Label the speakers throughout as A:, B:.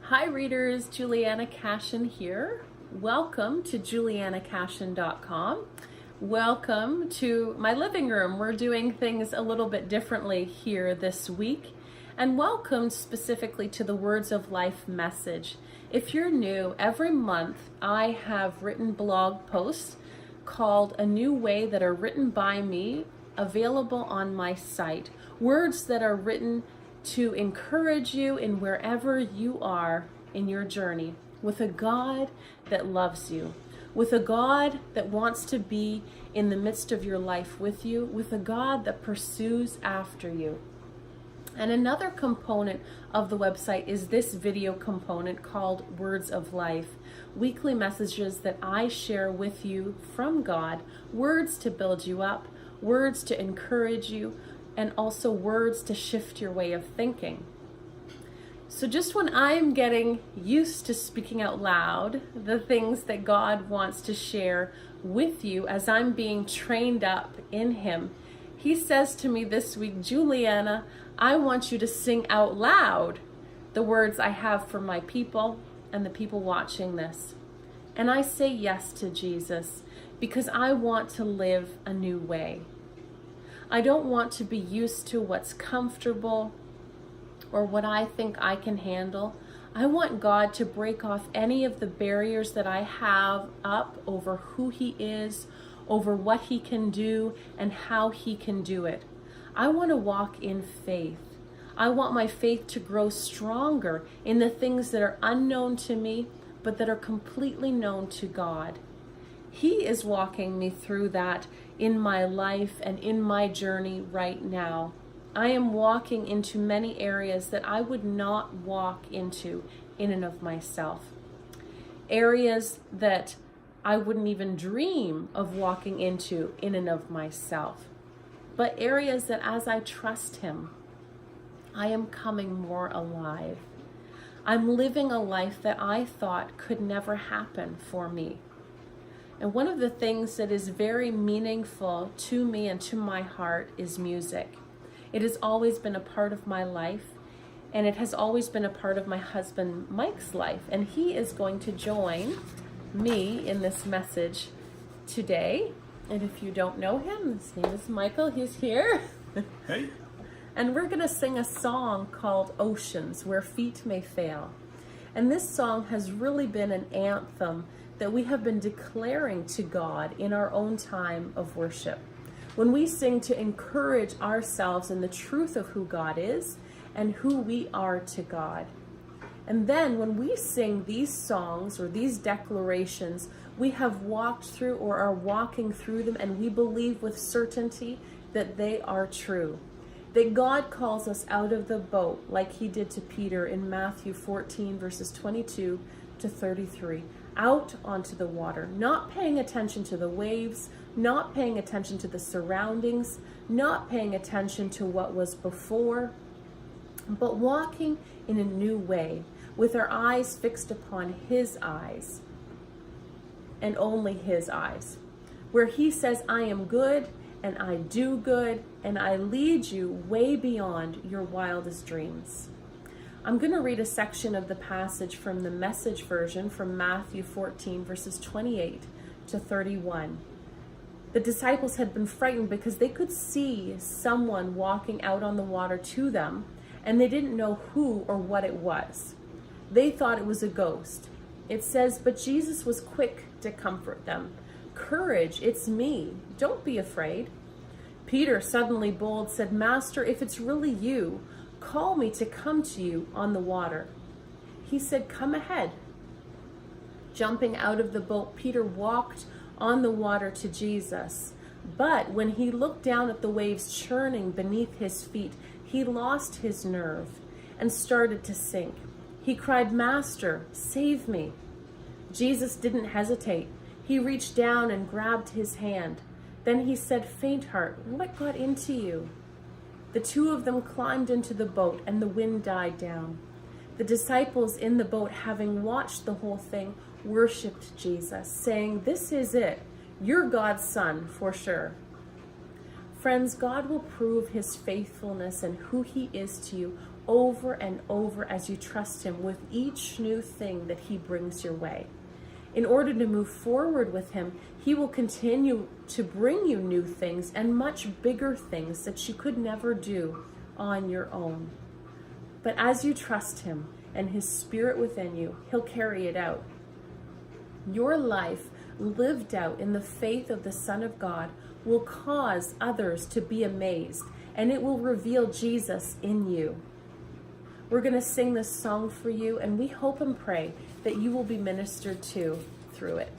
A: Hi readers, Juliana Cashin here. Welcome to julianacashin.com. Welcome to my living room. We're doing things a little bit differently here this week. And welcome specifically to the Words of Life message. If you're new, every month I have written blog posts called A New Way that are written by me, available on my site. Words that are written to encourage you in wherever you are in your journey, with a God that loves you, with a God that wants to be in the midst of your life with you, with a God that pursues after you. And another component of the website is this video component called Words of Life, weekly messages that I share with you from God, words to build you up, words to encourage you, and also words to shift your way of thinking. So just when I'm getting used to speaking out loud, the things that God wants to share with you as I'm being trained up in Him, He says to me this week, Juliana, I want you to sing out loud the words I have for my people and the people watching this. And I say yes to Jesus because I want to live a new way. I don't want to be used to what's comfortable or what I think I can handle. I want God to break off any of the barriers that I have up over who He is, over what He can do, and how He can do it. I want to walk in faith. I want my faith to grow stronger in the things that are unknown to me, but that are completely known to God. He is walking me through that in my life and in my journey right now. I am walking into many areas that I would not walk into in and of myself. Areas that I wouldn't even dream of walking into in and of myself. But areas that as I trust Him, I am coming more alive. I'm living a life that I thought could never happen for me. And one of the things that is very meaningful to me and to my heart is music. It has always been a part of my life, and it has always been a part of my husband Mike's life. And he is going to join me in this message today. And if you don't know him, his name is Michael. He's here.
B: Hey.
A: And we're going to sing a song called Oceans, Where Feet May Fail. And this song has really been an anthem that we have been declaring to God in our own time of worship. When we sing to encourage ourselves in the truth of who God is and who we are to God. And then when we sing these songs or these declarations, we have walked through or are walking through them, and we believe with certainty that they are true. That God calls us out of the boat like He did to Peter in Matthew 14 verses 22 to 33. Out onto the water, not paying attention to the waves, not paying attention to the surroundings, not paying attention to what was before, but walking in a new way with our eyes fixed upon His eyes and only His eyes, where He says, I am good and I do good and I lead you way beyond your wildest dreams. I'm going to read a section of the passage from the Message version from Matthew 14 verses 28 to 31. The disciples had been frightened because they could see someone walking out on the water to them, and they didn't know who or what it was. They thought it was a ghost. It says, but Jesus was quick to comfort them. Courage, it's me. Don't be afraid. Peter, suddenly bold, said, Master, if it's really you, call me to come to you on the water. He said, come ahead. Jumping out of the boat, Peter walked on the water to Jesus. But when he looked down at the waves churning beneath his feet, he lost his nerve and started to sink. He cried, Master, save me. Jesus didn't hesitate. He reached down and grabbed his hand. Then he said, Faint heart, what got into you? The two of them climbed into the boat, and the wind died down. The disciples in the boat, having watched the whole thing, worshipped Jesus, saying, This is it. You're God's Son, for sure. Friends, God will prove His faithfulness and who He is to you over and over as you trust him with each new thing that he brings your way. In order to move forward with him, he will continue to bring you new things and much bigger things that you could never do on your own. But as you trust him and his spirit within you, he'll carry it out. Your life lived out in the faith of the Son of God will cause others to be amazed, and it will reveal Jesus in you. We're going to sing this song for you, and we hope and pray that you will be ministered to through it.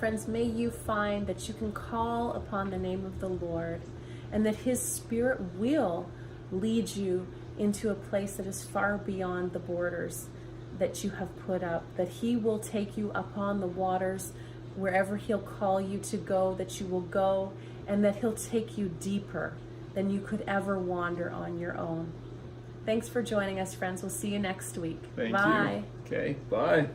A: Friends, may you find that you can call upon the name of the Lord and that His Spirit will lead you into a place that is far beyond the borders that you have put up, that He will take you upon the waters wherever He'll call you to go, that you will go, and that He'll take you deeper than you could ever wander on your own. Thanks for joining us, friends. We'll see you next week.
B: Thank
A: Bye.
B: you. Okay, bye.